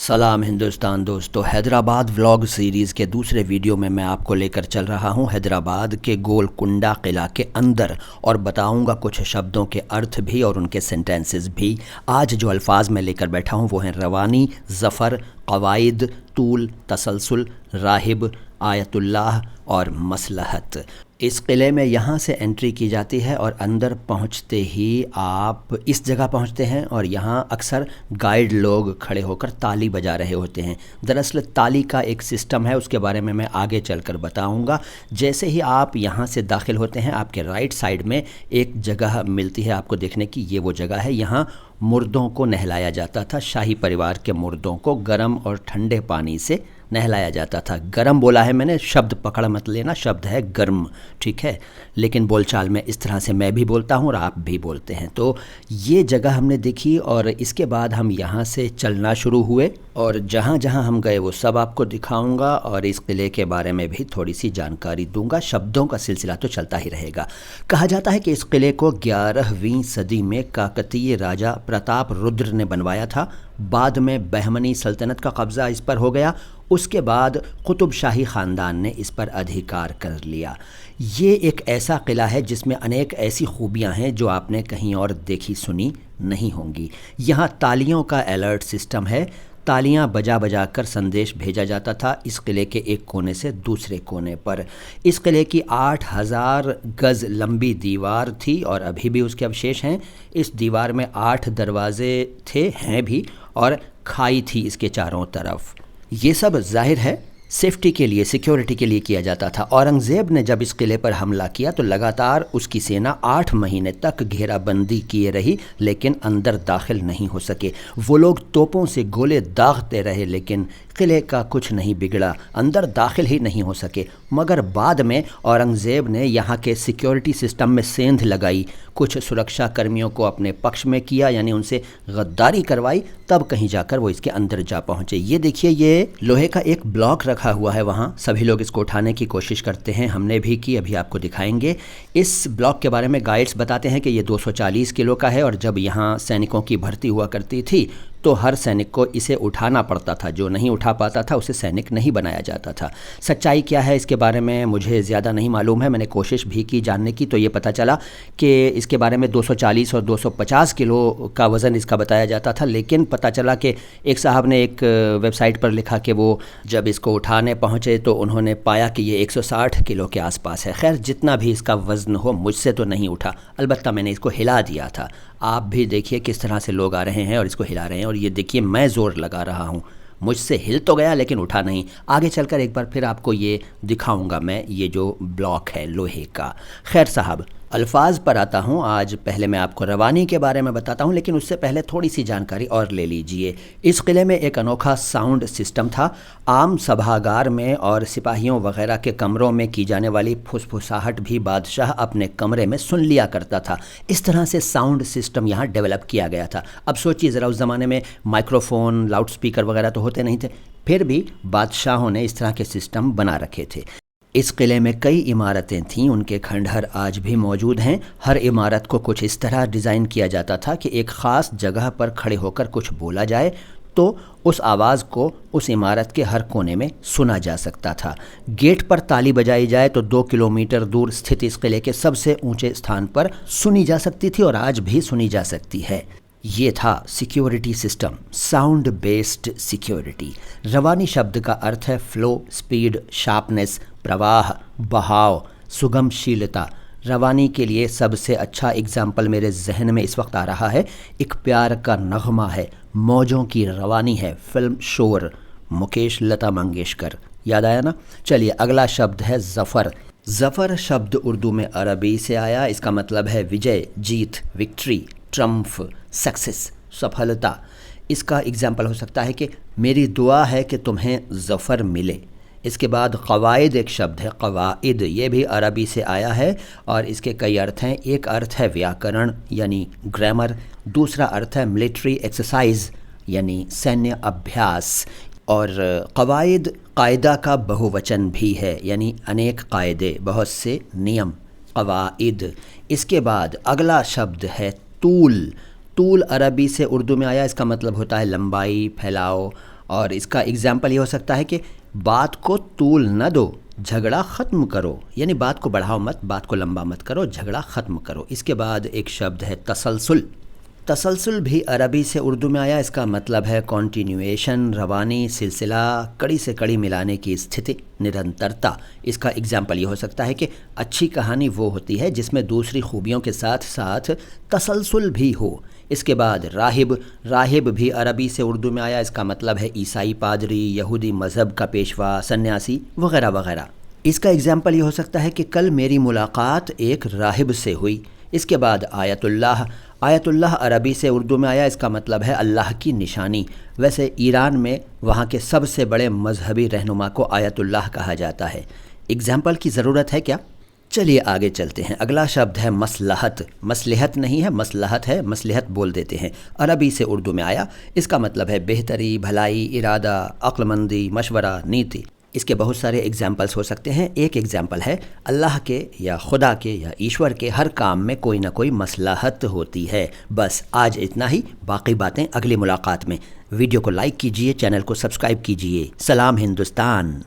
सलाम हिंदुस्तान दोस्तों, Hyderabad vlog series के दूसरे वीडियो में मैं आपको लेकर चल रहा हूं हैदराबाद के गोलकुंडा किला के अंदर और बताऊंगा कुछ शब्दों के अर्थ भी और उनके सेंटेंसेस भी। आज जो अल्फाज मैं लेकर बैठा हूं वो हैं रवानी, ज़फ़र, क़वाइद, तूल, तसलसल, राहिब, आयतुल्लाह और मसलहत। इस किले में यहाँ से एंट्री की जाती है और अंदर पहुँचते ही आप इस जगह पहुँचते हैं और यहाँ अक्सर गाइड लोग खड़े होकर ताली बजा रहे होते हैं। दरअसल ताली का एक सिस्टम है, उसके बारे में मैं आगे चलकर बताऊंगा। जैसे ही आप यहाँ से दाखिल होते हैं आपके राइट साइड में एक जगह मिलती है आपको देखने की, ये वो जगह है। यहाँ मुर्दों को नहलाया जाता था, शाही परिवार के मुर्दों को गर्म और ठंडे पानी से नहलाया जाता था। गर्म बोला है मैंने, शब्द पकड़ मत लेना, शब्द है गर्म, ठीक है, लेकिन बोलचाल में इस तरह से मैं भी बोलता हूँ और आप भी बोलते हैं। तो ये जगह हमने देखी और इसके बाद हम यहाँ से चलना शुरू हुए और जहाँ जहाँ हम गए वो सब आपको दिखाऊंगा और इस किले के बारे में भी थोड़ी सी जानकारी दूंगा। शब्दों का सिलसिला तो चलता ही रहेगा। कहा जाता है कि इस किले को 11वीं सदी में काकतीय राजा प्रताप रुद्र ने बनवाया था। बाद में बहमनी सल्तनत का कब्ज़ा इस पर हो गया। उसके बाद कुतुब शाही ख़ानदान ने इस पर अधिकार कर लिया। ये एक ऐसा किला है जिसमें अनेक ऐसी खूबियाँ हैं जो आपने कहीं और देखी सुनी नहीं होंगी। यहाँ तालियों का अलर्ट सिस्टम है, तालियां बजा बजा कर संदेश भेजा जाता था इस किले के एक कोने से दूसरे कोने पर। इस किले की 8000 गज़ लंबी दीवार थी और अभी भी उसके अवशेष हैं। इस दीवार में 8 दरवाजे थे, हैं भी, और खाई थी इसके चारों तरफ। ये सब जाहिर है सेफ्टी के लिए, सिक्योरिटी के लिए किया जाता था। औरंगज़ेब ने जब इस किले पर हमला किया तो लगातार उसकी सेना 8 महीने तक घेराबंदी किए रही, लेकिन अंदर दाखिल नहीं हो सके। वो लोग तोपों से गोले दागते रहे लेकिन किले का कुछ नहीं बिगड़ा, अंदर दाखिल ही नहीं हो सके। मगर बाद में औरंगज़ेब ने यहाँ के सिक्योरिटी सिस्टम में सेंध लगाई, कुछ सुरक्षा कर्मियों को अपने पक्ष में किया, यानी उनसे गद्दारी करवाई, तब कहीं जाकर वो इसके अंदर जा पहुँचे। ये देखिए, ये लोहे का एक ब्लॉक रखा हुआ है वहाँ, सभी लोग इसको उठाने की कोशिश करते हैं, हमने भी की, अभी आपको दिखाएंगे। इस ब्लॉक के बारे में गाइड्स बताते हैं कि ये 240 किलो का है और जब यहाँ सैनिकों की भर्ती हुआ करती थी तो हर सैनिक को इसे उठाना पड़ता था। जो नहीं उठा पाता था उसे सैनिक नहीं बनाया जाता था। सच्चाई क्या है इसके बारे में मुझे ज़्यादा नहीं मालूम है, मैंने कोशिश भी की जानने की, तो ये पता चला कि इसके बारे में 240 और 250 किलो का वज़न इसका बताया जाता था। लेकिन पता चला कि एक साहब ने एक वेबसाइट पर लिखा कि वो जब इसको उठाने पहुँचे तो उन्होंने पाया कि ये 160 किलो के आसपास है। खैर, जितना भी इसका वज़न हो, मुझसे तो नहीं उठा, अलबत्ता मैंने इसको हिला दिया था। आप भी देखिए किस तरह से लोग आ रहे हैं और इसको हिला रहे हैं, और ये देखिए मैं ज़ोर लगा रहा हूँ, मुझसे हिल तो गया लेकिन उठा नहीं। आगे चलकर एक बार फिर आपको ये दिखाऊंगा मैं, ये जो ब्लॉक है लोहे का। खैर साहब, अल्फाज पर आता हूँ। आज पहले मैं आपको रवानी के बारे में बताता हूँ, लेकिन उससे पहले थोड़ी सी जानकारी और ले लीजिए। इस किले में एक अनोखा साउंड सिस्टम था। आम सभागार में और सिपाहियों वगैरह के कमरों में की जाने वाली फुसफुसाहट भी बादशाह अपने कमरे में सुन लिया करता था। इस तरह से साउंड सिस्टम यहाँ डेवलप किया गया था। अब सोचिए ज़रा, उस ज़माने में माइक्रोफोन, लाउड स्पीकर वगैरह तो होते नहीं थे, फिर भी बादशाहों ने इस तरह के सिस्टम बना रखे थे। इस किले में कई इमारतें थीं, उनके खंडहर आज भी मौजूद हैं। हर इमारत को कुछ इस तरह डिज़ाइन किया जाता था कि एक ख़ास जगह पर खड़े होकर कुछ बोला जाए तो उस आवाज़ को उस इमारत के हर कोने में सुना जा सकता था। गेट पर ताली बजाई जाए तो 2 किलोमीटर दूर स्थित इस किले के सबसे ऊंचे स्थान पर सुनी जा सकती थी और आज भी सुनी जा सकती है। ये था security system, sound based security. रवानी शब्द का अर्थ है फ्लो, स्पीड, शार्पनेस, प्रवाह, बहाव, सुगमशीलता। रवानी के लिए सबसे अच्छा एग्जाम्पल मेरे जहन में इस वक्त आ रहा है, एक प्यार का नगमा है, मौजों की रवानी है, फिल्म शोर, मुकेश, लता मंगेशकर, याद आया ना। चलिए, अगला शब्द है ज़फ़र। ज़फ़र शब्द उर्दू में अरबी से आया, इसका मतलब है विजय, जीत, विक्ट्री, ट्रम्फ, सक्सेस, सफलता। इसका एग्जाम्पल हो सकता है कि मेरी दुआ है कि तुम्हें ज़फ़र मिले। इसके बाद क़वाइद एक शब्द है, क़वाइद, ये भी अरबी से आया है और इसके कई अर्थ हैं। एक अर्थ है व्याकरण यानी ग्रामर, दूसरा अर्थ है मिलिट्री एक्सरसाइज यानी सैन्य अभ्यास, और क़वाइद कायदा का बहुवचन भी है, यानी अनेक कायदे, बहुत से नियम, क़वाइद। इसके बाद अगला शब्द है तूल। तूल अरबी से उर्दू में आया, इसका मतलब होता है लंबाई, फैलाव, और इसका एग्जाम्पल ये हो सकता है कि बात को तूल न दो, झगड़ा ख़त्म करो, यानी बात को बढ़ाओ मत, बात को लंबा मत करो, झगड़ा ख़त्म करो। इसके बाद एक शब्द है तसलसल। तसलसल भी अरबी से उर्दू में आया। इसका मतलब है कॉन्टिन्यूएशन, रवानी, सिलसिला, कड़ी से कड़ी मिलाने की स्थिति, निरंतरता। इसका एग्जाम्पल ये हो सकता है कि अच्छी कहानी वो होती है जिसमें दूसरी खूबियों के साथ साथ तसलसल भी हो। इसके बाद राहिब। राहिब भी अरबी से उर्दू में आया। इसका मतलब है ईसाई पादरी, यहूदी मज़हब का पेशवा, सन्यासी वगैरह वगैरह। इसका एग्जाम्पल ये हो सकता है कि कल मेरी मुलाकात एक राहिब से हुई। इसके बाद आयतुल्लाह। आयतुल्लाह अरबी से उर्दू में आया। इसका मतलब है अल्लाह की निशानी। वैसे ईरान में वहाँ के सबसे बड़े मजहबी रहनुमा को आयतुल्लाह कहा जाता है। एग्जाम्पल की ज़रूरत है क्या? चलिए आगे चलते हैं। अगला शब्द है मसलहत। मसलहत नहीं है, मसलहत है, मसलहत बोल देते हैं। अरबी से उर्दू में आया। इसका मतलब है बेहतरी, भलाई, इरादा, अक्लमंदी, मशवरा, नीति। इसके बहुत सारे एग्जाम्पल्स हो सकते हैं। एक एग्जाम्पल है अल्लाह के या खुदा के या ईश्वर के हर काम में कोई ना कोई मसलहत होती है। बस आज इतना ही, बाकी बातें अगली मुलाकात में। वीडियो को लाइक कीजिए, चैनल को सब्सक्राइब कीजिए। सलाम हिंदुस्तान।